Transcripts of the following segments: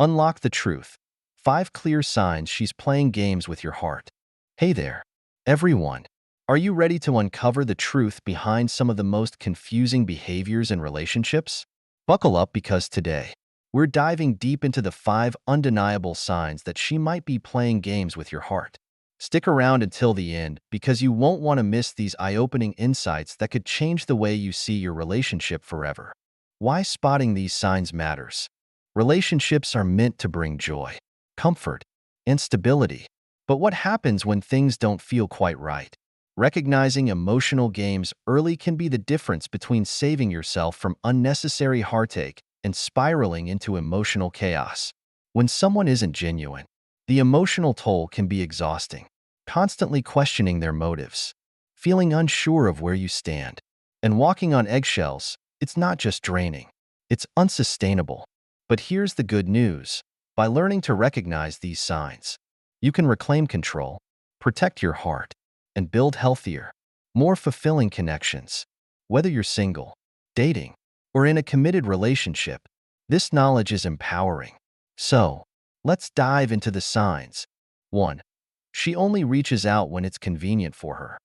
Unlock the truth. 5 clear signs she's playing games with your heart. Hey there, everyone. Are you ready to uncover the truth behind some of the most confusing behaviors in relationships? Buckle up because today, we're diving deep into the 5 undeniable signs that she might be playing games with your heart. Stick around until the end because you won't want to miss these eye-opening insights that could change the way you see your relationship forever. Why spotting these signs matters. Relationships are meant to bring joy, comfort, and stability. But what happens when things don't feel quite right? Recognizing emotional games early can be the difference between saving yourself from unnecessary heartache and spiraling into emotional chaos. When someone isn't genuine, the emotional toll can be exhausting, constantly questioning their motives, feeling unsure of where you stand, and walking on eggshells. It's not just draining, it's unsustainable. But here's the good news. By learning to recognize these signs, you can reclaim control, protect your heart, and build healthier, more fulfilling connections. Whether you're single, dating, or in a committed relationship, this knowledge is empowering. So, let's dive into the signs. 1. She only reaches out when it's convenient for her.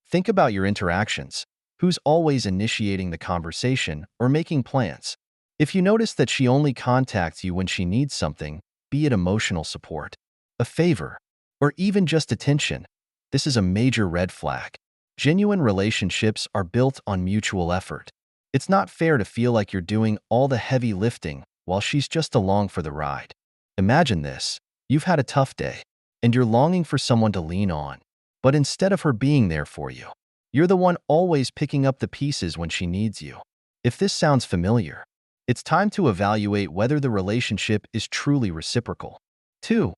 Think about your interactions. Who's always initiating the conversation or making plans? If you notice that she only contacts you when she needs something, be it emotional support, a favor, or even just attention, this is a major red flag. Genuine relationships are built on mutual effort. It's not fair to feel like you're doing all the heavy lifting while she's just along for the ride. Imagine this. You've had a tough day, and you're longing for someone to lean on. But instead of her being there for you, you're the one always picking up the pieces when she needs you. If this sounds familiar, it's time to evaluate whether the relationship is truly reciprocal. 2.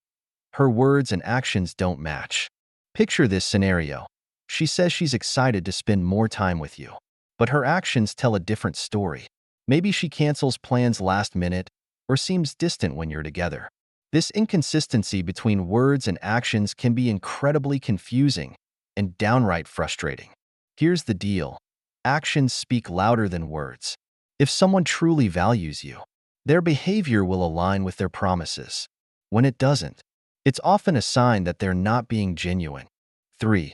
Her words and actions don't match. Picture this scenario. She says she's excited to spend more time with you, but her actions tell a different story. Maybe she cancels plans last minute or seems distant when you're together. This inconsistency between words and actions can be incredibly confusing and downright frustrating. Here's the deal. Actions speak louder than words. If someone truly values you, their behavior will align with their promises. When it doesn't, it's often a sign that they're not being genuine. 3.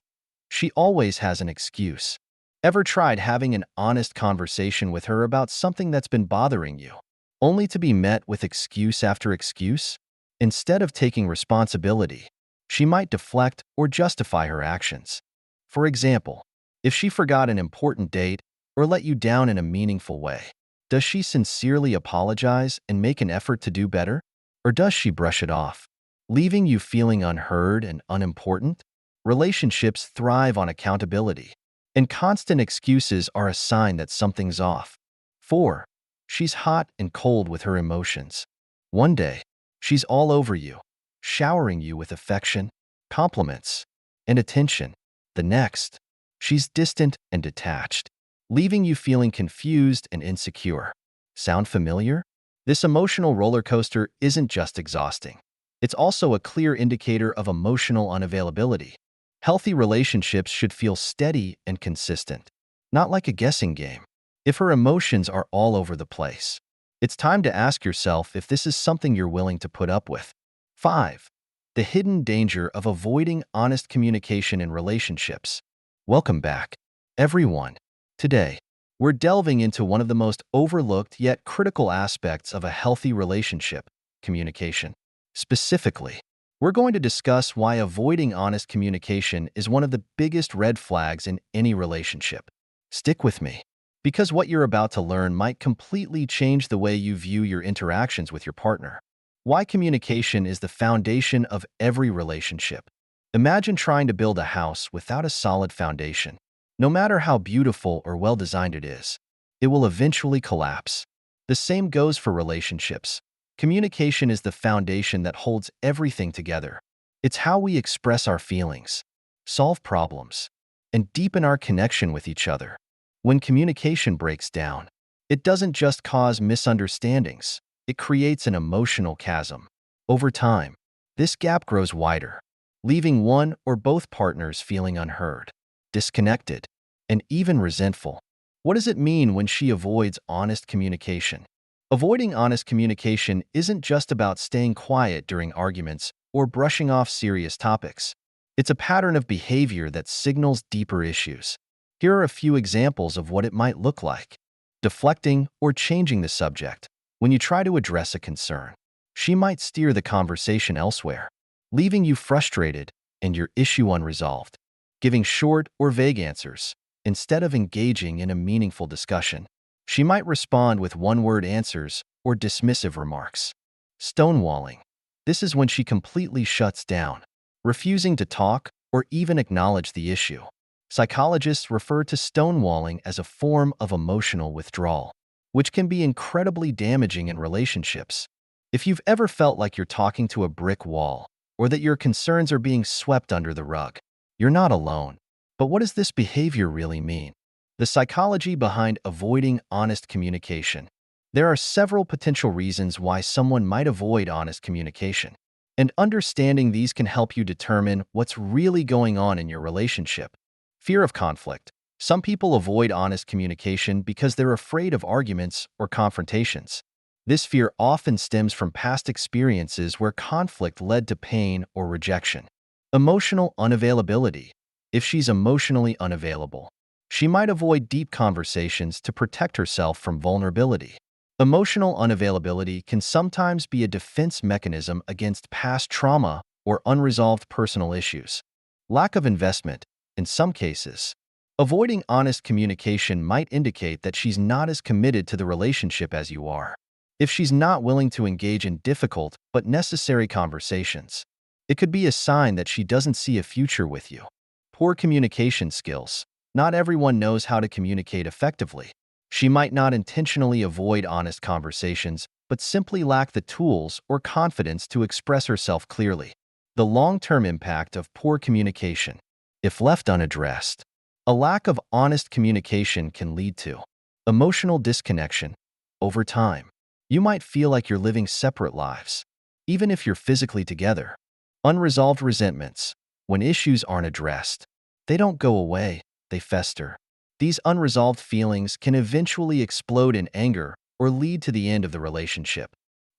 She always has an excuse. Ever tried having an honest conversation with her about something that's been bothering you, only to be met with excuse after excuse? Instead of taking responsibility, she might deflect or justify her actions. For example, if she forgot an important date or let you down in a meaningful way, does she sincerely apologize and make an effort to do better? Or does she brush it off, leaving you feeling unheard and unimportant? Relationships thrive on accountability, and constant excuses are a sign that something's off. 4. She's hot and cold with her emotions. One day, she's all over you, showering you with affection, compliments, and attention. The next, she's distant and detached, leaving you feeling confused and insecure. Sound familiar? This emotional roller coaster isn't just exhausting. It's also a clear indicator of emotional unavailability. Healthy relationships should feel steady and consistent, not like a guessing game. If her emotions are all over the place, it's time to ask yourself if this is something you're willing to put up with. 5. The hidden danger of avoiding honest communication in relationships. Welcome back, everyone. Today, we're delving into one of the most overlooked yet critical aspects of a healthy relationship: communication. Specifically, we're going to discuss why avoiding honest communication is one of the biggest red flags in any relationship. Stick with me, because what you're about to learn might completely change the way you view your interactions with your partner. Why communication is the foundation of every relationship. Imagine trying to build a house without a solid foundation. No matter how beautiful or well-designed it is, it will eventually collapse. The same goes for relationships. Communication is the foundation that holds everything together. It's how we express our feelings, solve problems, and deepen our connection with each other. When communication breaks down, it doesn't just cause misunderstandings, it creates an emotional chasm. Over time, this gap grows wider, leaving one or both partners feeling unheard, disconnected, and even resentful. What does it mean when she avoids honest communication? Avoiding honest communication isn't just about staying quiet during arguments or brushing off serious topics. It's a pattern of behavior that signals deeper issues. Here are a few examples of what it might look like. Deflecting or changing the subject. When you try to address a concern, she might steer the conversation elsewhere, leaving you frustrated and your issue unresolved. Giving short or vague answers. Instead of engaging in a meaningful discussion, she might respond with one-word answers or dismissive remarks. Stonewalling. This is when she completely shuts down, refusing to talk or even acknowledge the issue. Psychologists refer to stonewalling as a form of emotional withdrawal, which can be incredibly damaging in relationships. If you've ever felt like you're talking to a brick wall or that your concerns are being swept under the rug, you're not alone. But what does this behavior really mean? The psychology behind avoiding honest communication. There are several potential reasons why someone might avoid honest communication, and understanding these can help you determine what's really going on in your relationship. Fear of conflict. Some people avoid honest communication because they're afraid of arguments or confrontations. This fear often stems from past experiences where conflict led to pain or rejection. Emotional unavailability. If she's emotionally unavailable, she might avoid deep conversations to protect herself from vulnerability. Emotional unavailability can sometimes be a defense mechanism against past trauma or unresolved personal issues. Lack of investment. In some cases, avoiding honest communication might indicate that she's not as committed to the relationship as you are. If she's not willing to engage in difficult but necessary conversations, it could be a sign that she doesn't see a future with you. Poor communication skills. Not everyone knows how to communicate effectively. She might not intentionally avoid honest conversations, but simply lack the tools or confidence to express herself clearly. The long-term impact of poor communication. If left unaddressed, a lack of honest communication can lead to emotional disconnection. Over time, you might feel like you're living separate lives, even if you're physically together. Unresolved resentments. When issues aren't addressed, they don't go away, they fester. These unresolved feelings can eventually explode in anger or lead to the end of the relationship.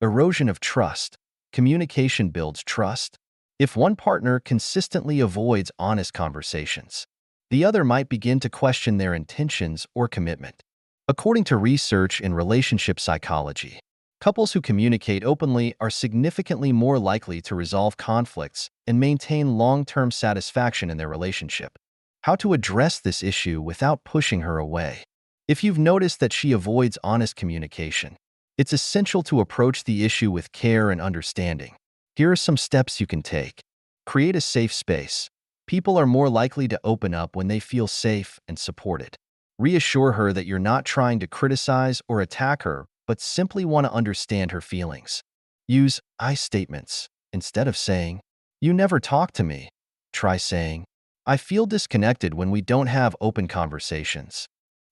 Erosion of trust. Communication builds trust. If one partner consistently avoids honest conversations, the other might begin to question their intentions or commitment. According to research in relationship psychology, couples who communicate openly are significantly more likely to resolve conflicts and maintain long-term satisfaction in their relationship. How to address this issue without pushing her away. If you've noticed that she avoids honest communication, it's essential to approach the issue with care and understanding. Here are some steps you can take. Create a safe space. People are more likely to open up when they feel safe and supported. Reassure her that you're not trying to criticize or attack her, but simply want to understand her feelings. Use I statements. Instead of saying, "You never talk to me," try saying, "I feel disconnected when we don't have open conversations."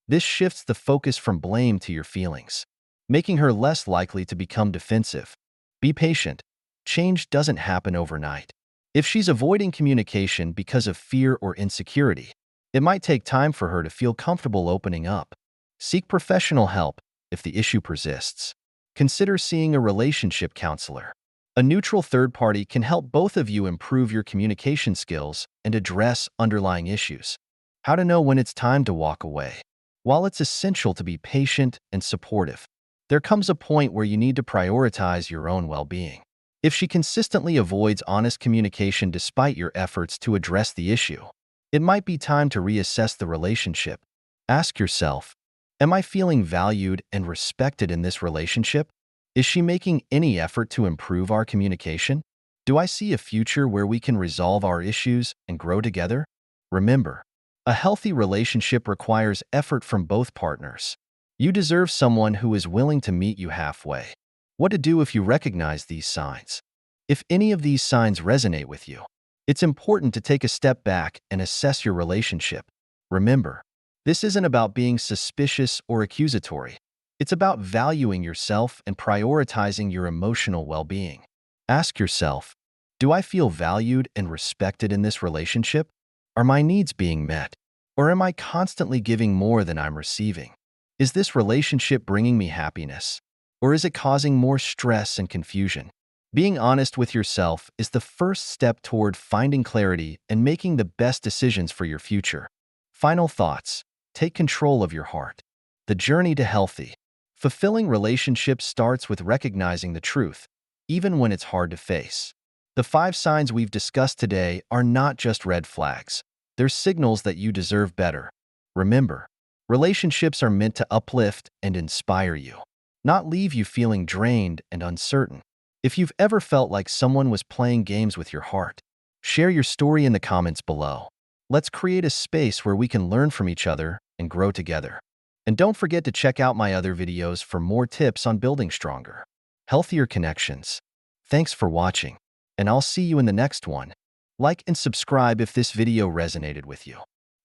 This shifts the focus from blame to your feelings, making her less likely to become defensive. Be patient. Change doesn't happen overnight. If she's avoiding communication because of fear or insecurity, it might take time for her to feel comfortable opening up. Seek professional help if the issue persists. Consider seeing a relationship counselor. A neutral third party can help both of you improve your communication skills and address underlying issues. How to know when it's time to walk away. While it's essential to be patient and supportive, there comes a point where you need to prioritize your own well-being. If she consistently avoids honest communication despite your efforts to address the issue, it might be time to reassess the relationship. Ask yourself, am I feeling valued and respected in this relationship? Is she making any effort to improve our communication? Do I see a future where we can resolve our issues and grow together? Remember, a healthy relationship requires effort from both partners. You deserve someone who is willing to meet you halfway. What to do if you recognize these signs? If any of these signs resonate with you, it's important to take a step back and assess your relationship. Remember, this isn't about being suspicious or accusatory. It's about valuing yourself and prioritizing your emotional well-being. Ask yourself, do I feel valued and respected in this relationship? Are my needs being met? Or am I constantly giving more than I'm receiving? Is this relationship bringing me happiness? Or is it causing more stress and confusion? Being honest with yourself is the first step toward finding clarity and making the best decisions for your future. Final thoughts. Take control of your heart. The journey to healthy, fulfilling relationships starts with recognizing the truth, even when it's hard to face. The 5 signs we've discussed today are not just red flags. They're signals that you deserve better. Remember, relationships are meant to uplift and inspire you, not leave you feeling drained and uncertain. If you've ever felt like someone was playing games with your heart, share your story in the comments below. Let's create a space where we can learn from each other and grow together. And don't forget to check out my other videos for more tips on building stronger, healthier connections. Thanks for watching, and I'll see you in the next one. Like and subscribe if this video resonated with you.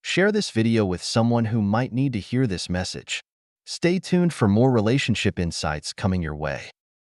Share this video with someone who might need to hear this message. Stay tuned for more relationship insights coming your way.